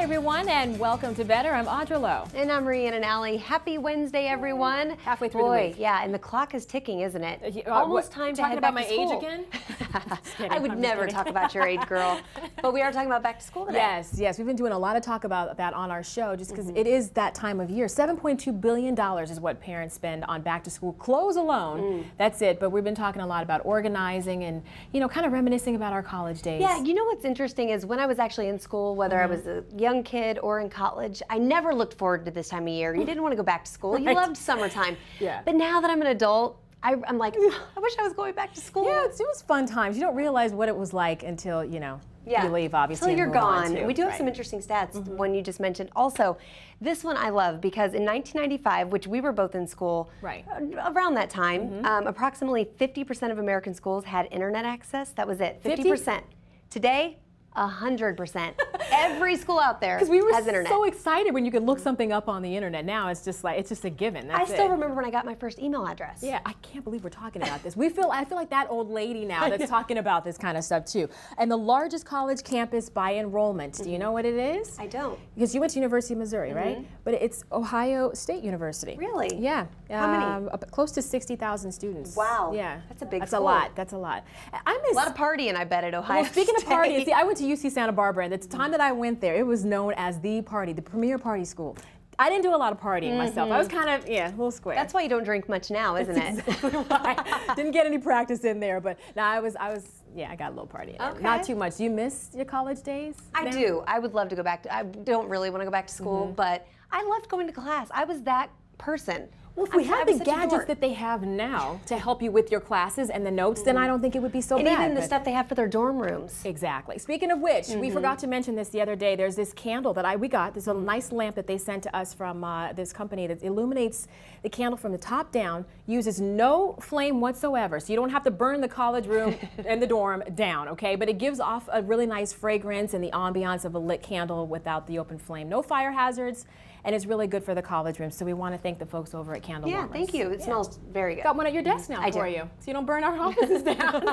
Hi everyone, and welcome to Better. I'm Audra Lowe. And I'm Rhiannnon and Audra. Happy Wednesday, everyone. Halfway through the week. Yeah, and the clock is ticking, isn't it? Almost time to head back to school. Talking about my age again? I would never talk about your age, girl. But we are talking about back to school today. Yes. We've been doing a lot of talk about that on our show just because it is that time of year. $7.2 billion is what parents spend on back to school clothes alone. That's it. But we've been talking a lot about organizing and, kind of reminiscing about our college days. Yeah, you know what's interesting is when I was actually in school, whether I was a young kid or in college, I never looked forward to this time of year. You didn't want to go back to school. You loved summertime. Yeah. But now that I'm an adult, I'm like, I wish I was going back to school. Yeah, it was fun times. You don't realize what it was like until, you leave, obviously. Until you're gone. We do have some interesting stats, one you just mentioned. Also, this one I love because in 1995, which we were both in school around that time, approximately 50% of American schools had internet access. That was it, 50%. Today, 100%. Every school out there has internet. So excited when you could look something up on the internet. Now it's just a given. That's I still remember when I got my first email address. Yeah, I can't believe we're talking about this. I feel like that old lady now that's talking about this kind of stuff too. And the largest college campus by enrollment. Do you know what it is? I don't. Because you went to University of Missouri, right? But it's Ohio State University. Really? Yeah. How many? Close to 60,000 students. Wow. Yeah. That's a big That's school. a lot. That's a lot. I miss a lot of partying, I bet, at Ohio Well, speaking State. of partying, see, I went to UC Santa Barbara, and at the time that I went there, it was known as the premier party school. I didn't do a lot of partying myself. I was kind of, a little square. That's why you don't drink much now, isn't it? Exactly why. Didn't get any practice in there, but no, I got a little partying. Okay. Not too much. Do you miss your college days? I do. I would love to go back I don't really want to go back to school, but I loved going to class. I was that person. Well, if we had the gadgets that they have now to help you with your classes and the notes, then I don't think it would be so bad. And even the stuff they have for their dorm rooms. Exactly. Speaking of which, we forgot to mention this the other day. There's this candle that we got. There's a nice lamp that they sent to us from this company that illuminates the candle from the top down, uses no flame whatsoever. So you don't have to burn the college room and the dorm down, okay? But it gives off a really nice fragrance and the ambiance of a lit candle without the open flame. No fire hazards. And it's really good for the college room. So we want to thank the folks over at Candle Warmers. Yeah, thank you. It smells very good. Got one at your desk now for you, so you don't burn our offices down.